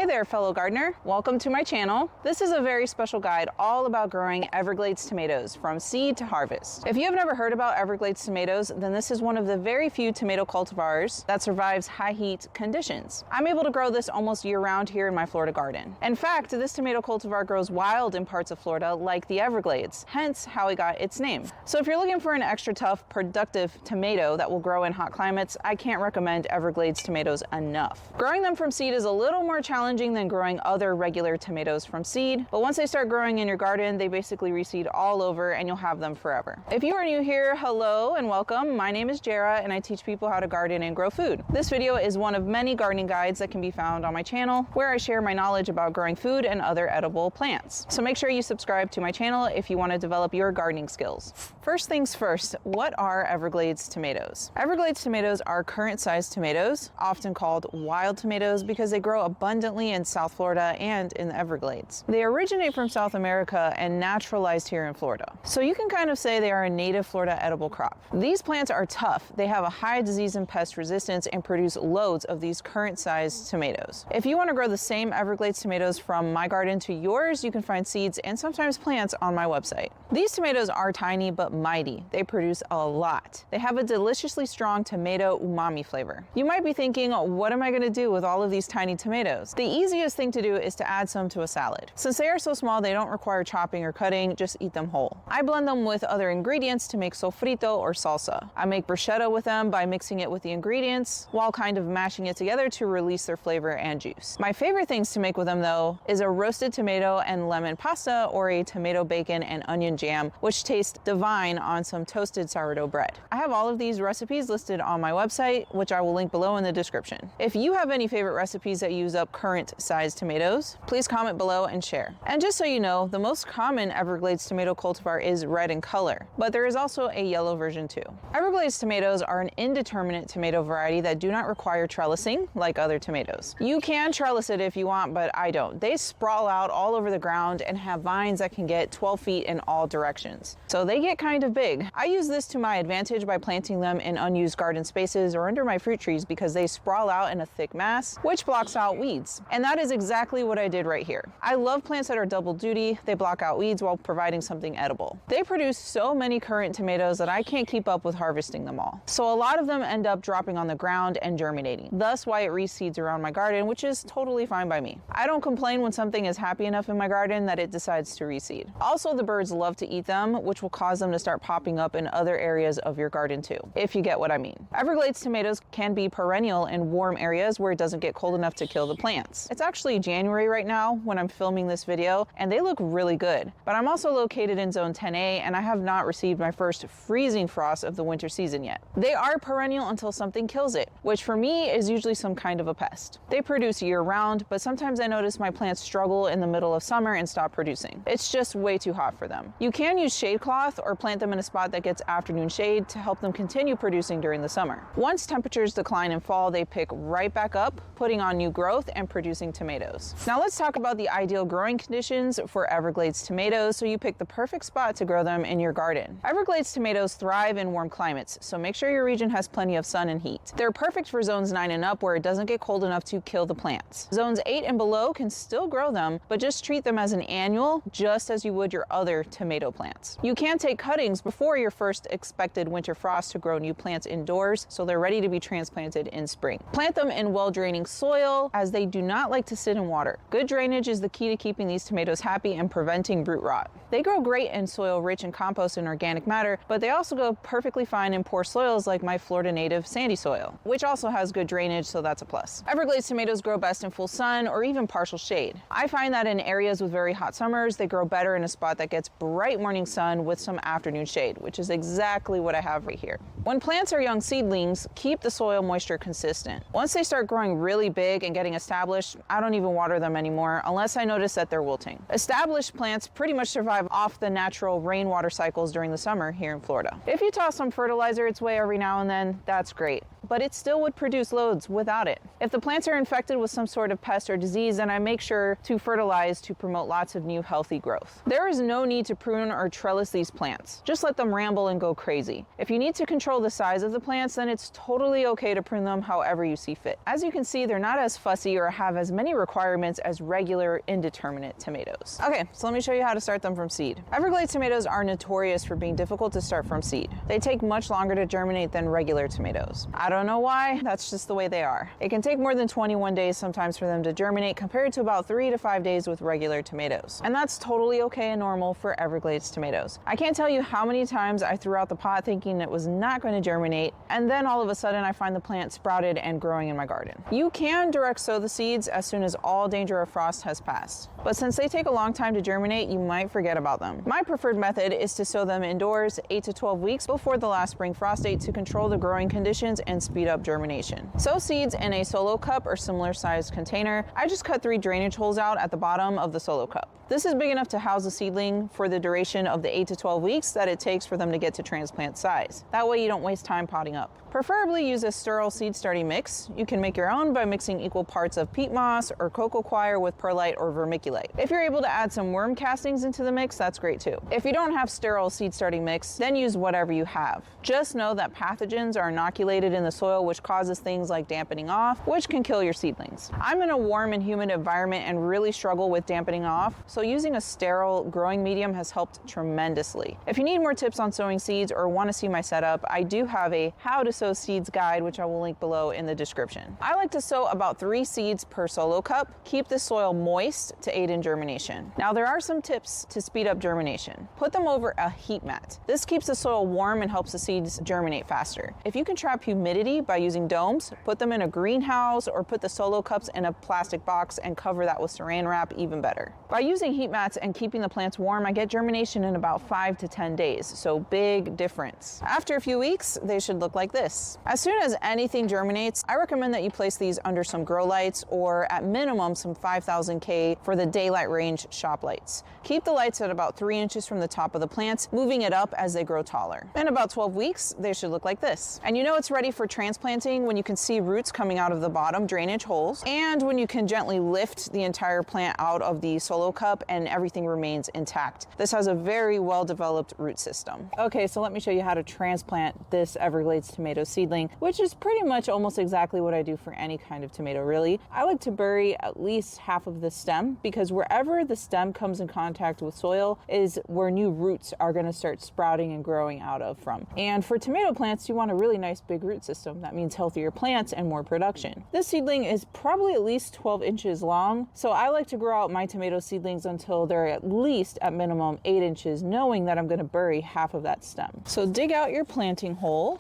there, fellow gardener. Welcome to my channel. This is a very special guide all about growing Everglades tomatoes from seed to harvest. If you have never heard about Everglades tomatoes, then this is one of the very few tomato cultivars that survives high heat conditions. I'm able to grow this almost year-round here in my Florida garden. In fact, this tomato cultivar grows wild in parts of Florida like the Everglades, hence how it got its name. So if you're looking for an extra tough, productive tomato that will grow in hot climates, I can't recommend Everglades tomatoes enough. Growing them from seed is a little more challenging than growing other regular tomatoes from seed, but once they start growing in your garden, they basically reseed all over and you'll have them forever. If you are new here, hello and welcome. My name is Jara and I teach people how to garden and grow food. This video is one of many gardening guides that can be found on my channel where I share my knowledge about growing food and other edible plants. So make sure you subscribe to my channel if you want to develop your gardening skills. First things first, what are Everglades tomatoes? Everglades tomatoes are current sized tomatoes, often called wild tomatoes because they grow abundantly in South Florida and in the Everglades. They originate from South America and naturalized here in Florida. So you can kind of say they are a native Florida edible crop. These plants are tough. They have a high disease and pest resistance and produce loads of these current sized tomatoes. If you want to grow the same Everglades tomatoes from my garden to yours, you can find seeds and sometimes plants on my website. These tomatoes are tiny but mighty. They produce a lot. They have a deliciously strong tomato umami flavor. You might be thinking, what am I going to do with all of these tiny tomatoes? The easiest thing to do is to add some to a salad. Since they are so small, they don't require chopping or cutting, just eat them whole. I blend them with other ingredients to make sofrito or salsa. I make bruschetta with them by mixing it with the ingredients while kind of mashing it together to release their flavor and juice. My favorite things to make with them though is a roasted tomato and lemon pasta or a tomato bacon and onion jam, which tastes divine on some toasted sourdough bread. I have all of these recipes listed on my website, which I will link below in the description. If you have any favorite recipes that use up current sized tomatoes, please comment below and share. And just so you know, the most common Everglades tomato cultivar is red in color, but there is also a yellow version too. Everglades tomatoes are an indeterminate tomato variety that do not require trellising like other tomatoes. You can trellis it if you want, but I don't. They sprawl out all over the ground and have vines that can get 12 feet in all directions. So they get kind of big. I use this to my advantage by planting them in unused garden spaces or under my fruit trees because they sprawl out in a thick mass, which blocks out weeds. And that is exactly what I did right here. I love plants that are double duty. They block out weeds while providing something edible. They produce so many currant tomatoes that I can't keep up with harvesting them all. So a lot of them end up dropping on the ground and germinating. Thus why it reseeds around my garden, which is totally fine by me. I don't complain when something is happy enough in my garden that it decides to reseed. Also, the birds love to eat them, which will cause them to start popping up in other areas of your garden too, if you get what I mean. Everglades tomatoes can be perennial in warm areas where it doesn't get cold enough to kill the plants. It's actually January right now when I'm filming this video, and they look really good. But I'm also located in zone 10A, and I have not received my first freezing frost of the winter season yet. They are perennial until something kills it, which for me is usually some kind of a pest. They produce year-round, but sometimes I notice my plants struggle in the middle of summer and stop producing. It's just way too hot for them. You can use shade cloth or plant them in a spot that gets afternoon shade to help them continue producing during the summer. Once temperatures decline and fall, they pick right back up, putting on new growth and producing tomatoes. Now let's talk about the ideal growing conditions for Everglades tomatoes so you pick the perfect spot to grow them in your garden. Everglades tomatoes thrive in warm climates, so make sure your region has plenty of sun and heat. They're perfect for zones 9 and up where it doesn't get cold enough to kill the plants. Zones 8 and below can still grow them, but just treat them as an annual, just as you would your other tomato plants. You can take cuttings before your first expected winter frost to grow new plants indoors so they're ready to be transplanted in spring. Plant them in well-draining soil as they do not like to sit in water. Good drainage is the key to keeping these tomatoes happy and preventing root rot. They grow great in soil rich in compost and organic matter, but they also go perfectly fine in poor soils like my Florida native sandy soil, which also has good drainage, so that's a plus. Everglades tomatoes grow best in full sun or even partial shade. I find that in areas with very hot summers, they grow better in a spot that gets bright morning sun with some afternoon shade, which is exactly what I have right here. When plants are young seedlings, keep the soil moisture consistent. Once they start growing really big and getting established, I don't even water them anymore unless I notice that they're wilting. Established plants pretty much survive off the natural rainwater cycles during the summer here in Florida. If you toss some fertilizer its way every now and then, that's great. but it still would produce loads without it. If the plants are infected with some sort of pest or disease, then I make sure to fertilize to promote lots of new healthy growth. There is no need to prune or trellis these plants. Just let them ramble and go crazy. If you need to control the size of the plants, then it's totally okay to prune them however you see fit. As you can see, they're not as fussy or have as many requirements as regular indeterminate tomatoes. Okay, so let me show you how to start them from seed. Everglades tomatoes are notorious for being difficult to start from seed. They take much longer to germinate than regular tomatoes. I don't know why, that's just the way they are. It can take more than 21 days sometimes for them to germinate compared to about 3 to 5 days with regular tomatoes. And that's totally okay and normal for Everglades tomatoes. I can't tell you how many times I threw out the pot thinking it was not going to germinate, and then all of a sudden I find the plant sprouted and growing in my garden. You can direct sow the seeds as soon as all danger of frost has passed, but since they take a long time to germinate, you might forget about them. My preferred method is to sow them indoors 8 to 12 weeks before the last spring frost date to control the growing conditions and speed up germination. Sow seeds in a solo cup or similar sized container. I just cut 3 drainage holes out at the bottom of the solo cup. This is big enough to house a seedling for the duration of the 8 to 12 weeks that it takes for them to get to transplant size. That way you don't waste time potting up. Preferably use a sterile seed starting mix. You can make your own by mixing equal parts of peat moss or cocoa coir with perlite or vermiculite. If you're able to add some worm castings into the mix, that's great too. If you don't have sterile seed starting mix, then use whatever you have. Just know that pathogens are inoculated in the soil, which causes things like dampening off, which can kill your seedlings. I'm in a warm and humid environment and really struggle with dampening off, so using a sterile growing medium has helped tremendously. If you need more tips on sowing seeds or want to see my setup, I do have a how to sow seeds guide, which I will link below in the description. I like to sow about 3 seeds per solo cup. Keep the soil moist to aid in germination. Now there are some tips to speed up germination. Put them over a heat mat. This keeps the soil warm and helps the seeds germinate faster. If you can trap humidity by using domes, put them in a greenhouse or put the solo cups in a plastic box and cover that with saran wrap, even better. By using heat mats and keeping the plants warm, I get germination in about 5 to 10 days, so big difference. After a few weeks, they should look like this. As soon as anything germinates, I recommend that you place these under some grow lights or at minimum some 5000K for the daylight range shop lights. Keep the lights at about 3 inches from the top of the plants, moving it up as they grow taller. In about 12 weeks, they should look like this. And you know it's ready for transplanting when you can see roots coming out of the bottom drainage holes and when you can gently lift the entire plant out of the solo cup and everything remains intact. This has a very well-developed root system. Okay, so let me show you how to transplant this Everglades tomato seedling, which is pretty much almost exactly what I do for any kind of tomato, really. I like to bury at least half of the stem because wherever the stem comes in contact with soil is where new roots are going to start sprouting and growing out of from. And for tomato plants, you want a really nice big root system. That means healthier plants and more production. This seedling is probably at least 12 inches long, so I like to grow out my tomato seedlings until they're at least at minimum 8 inches, knowing that I'm going to bury half of that stem. So dig out your planting hole.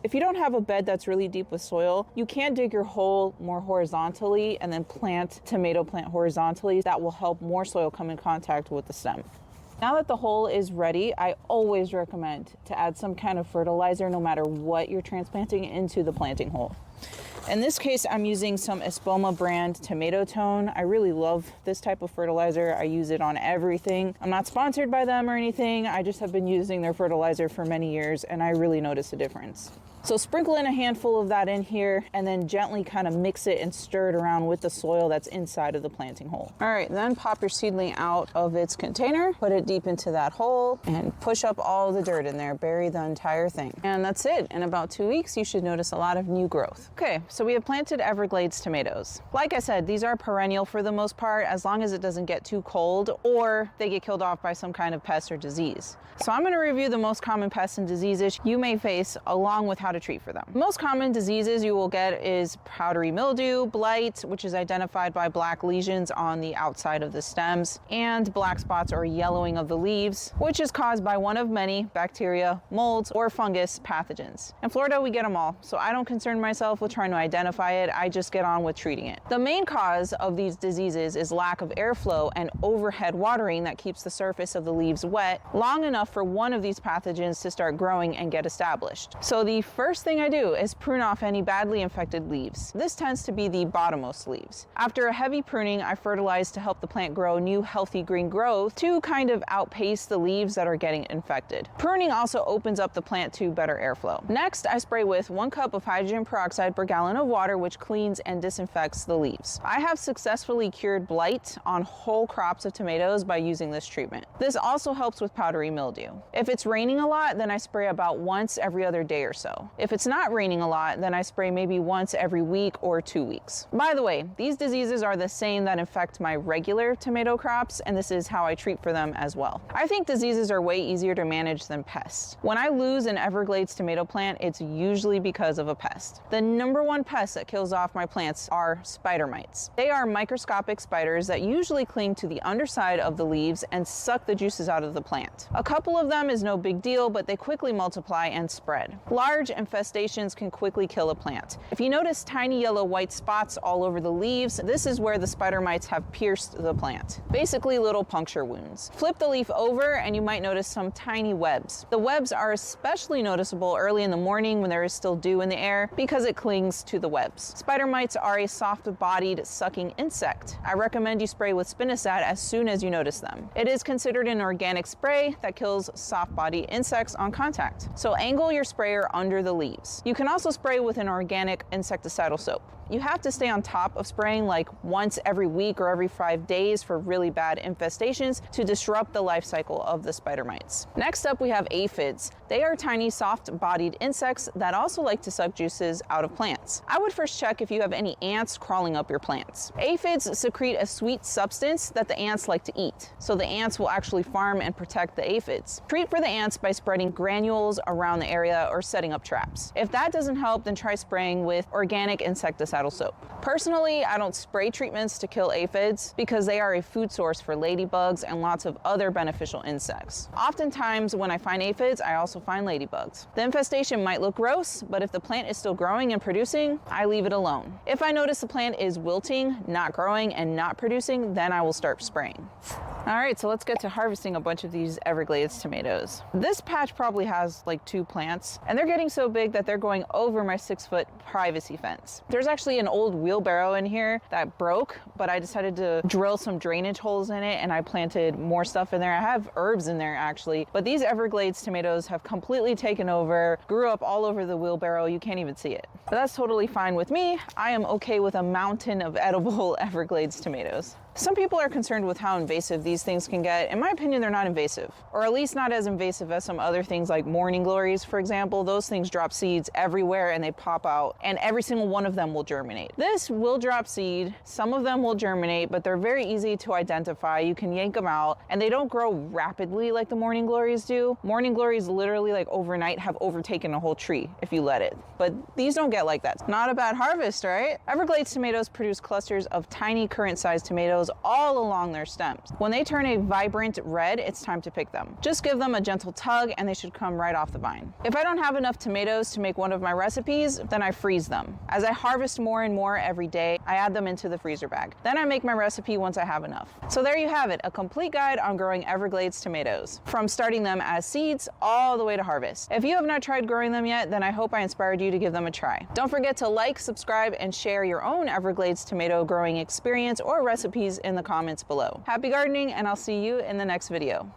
If you don't have a bed that's really deep with soil, you can dig your hole more horizontally and then plant tomato plant horizontally. That will help more soil come in contact with the stem. Now that the hole is ready, I always recommend to add some kind of fertilizer no matter what you're transplanting into the planting hole. In this case, I'm using some Espoma brand tomato tone. I really love this type of fertilizer. I use it on everything. I'm not sponsored by them or anything. I just have been using their fertilizer for many years and I really notice a difference. So sprinkle in a handful of that in here and then gently kind of mix it and stir it around with the soil that's inside of the planting hole. All right, then pop your seedling out of its container, put it deep into that hole and push up all the dirt in there, bury the entire thing. And that's it. In about 2 weeks, you should notice a lot of new growth. Okay, so we have planted Everglades tomatoes. Like I said, these are perennial for the most part, as long as it doesn't get too cold or they get killed off by some kind of pest or disease. So I'm gonna review the most common pests and diseases you may face along with how to treat for them. Most common diseases you will get is powdery mildew, blight, which is identified by black lesions on the outside of the stems, and black spots or yellowing of the leaves, which is caused by one of many bacteria, molds, or fungus pathogens. In Florida, we get them all, so I don't concern myself with trying to identify it, I just get on with treating it. The main cause of these diseases is lack of airflow and overhead watering that keeps the surface of the leaves wet long enough for one of these pathogens to start growing and get established. So the first thing I do is prune off any badly infected leaves. This tends to be the bottommost leaves. After a heavy pruning, I fertilize to help the plant grow new healthy green growth to kind of outpace the leaves that are getting infected. Pruning also opens up the plant to better airflow. Next, I spray with 1 cup of hydrogen peroxide per gallon of water, which cleans and disinfects the leaves. I have successfully cured blight on whole crops of tomatoes by using this treatment. This also helps with powdery mildew. If it's raining a lot, then I spray about once every other day or so. If it's not raining a lot, then I spray maybe once every week or 2 weeks. By the way, these diseases are the same that infect my regular tomato crops, and this is how I treat for them as well. I think diseases are way easier to manage than pests. When I lose an Everglades tomato plant, it's usually because of a pest. The number one pest that kills off my plants are spider mites. They are microscopic spiders that usually cling to the underside of the leaves and suck the juices out of the plant. A couple of them is no big deal, but they quickly multiply and spread. Large infestations can quickly kill a plant. If you notice tiny yellow-white spots all over the leaves, this is where the spider mites have pierced the plant. Basically little puncture wounds. Flip the leaf over and you might notice some tiny webs. The webs are especially noticeable early in the morning when there is still dew in the air because it clings to the webs. Spider mites are a soft-bodied sucking insect. I recommend you spray with spinosad as soon as you notice them. It is considered an organic spray that kills soft-bodied insects on contact. So angle your sprayer under the leaves. You can also spray with an organic insecticidal soap. You have to stay on top of spraying like once every week or every 5 days for really bad infestations to disrupt the life cycle of the spider mites. Next up, we have aphids. They are tiny, soft-bodied insects that also like to suck juices out of plants. I would first check if you have any ants crawling up your plants. Aphids secrete a sweet substance that the ants like to eat, so the ants will actually farm and protect the aphids. Treat for the ants by spreading granules around the area or setting up traps. If that doesn't help, then try spraying with organic insecticidal soap. Personally, I don't spray treatments to kill aphids because they are a food source for ladybugs and lots of other beneficial insects. Oftentimes, when I find aphids, I also find ladybugs. The infestation might look gross, but if the plant is still growing and producing, I leave it alone. If I notice the plant is wilting, not growing, and not producing, then I will start spraying. All right, so let's get to harvesting a bunch of these Everglades tomatoes. This patch probably has like 2 plants, and they're getting so big that they're going over my 6-foot privacy fence. There's actually an old wheelbarrow in here that broke, but I decided to drill some drainage holes in it and I planted more stuff in there. I have herbs in there actually, but these Everglades tomatoes have completely taken over, grew up all over the wheelbarrow. You can't even see it. But that's totally fine with me. I am okay with a mountain of edible Everglades tomatoes. Some people are concerned with how invasive these things can get. In my opinion, they're not invasive, or at least not as invasive as some other things like morning glories, for example. Those things drop seeds everywhere and they pop out, and every single one of them will germinate. This will drop seed. Some of them will germinate, but they're very easy to identify. You can yank them out, and they don't grow rapidly like the morning glories do. Morning glories literally like overnight have overtaken a whole tree if you let it, but these don't get like that. Not a bad harvest, right? Everglades tomatoes produce clusters of tiny currant-sized tomatoes all along their stems. When they turn a vibrant red, it's time to pick them. Just give them a gentle tug and they should come right off the vine. If I don't have enough tomatoes to make one of my recipes, then I freeze them. As I harvest more and more every day, I add them into the freezer bag. Then I make my recipe once I have enough. So there you have it, a complete guide on growing Everglades tomatoes, from starting them as seeds all the way to harvest. If you have not tried growing them yet, then I hope I inspired you to give them a try. Don't forget to like, subscribe, and share your own Everglades tomato growing experience or recipes in the comments below. Happy gardening, and I'll see you in the next video.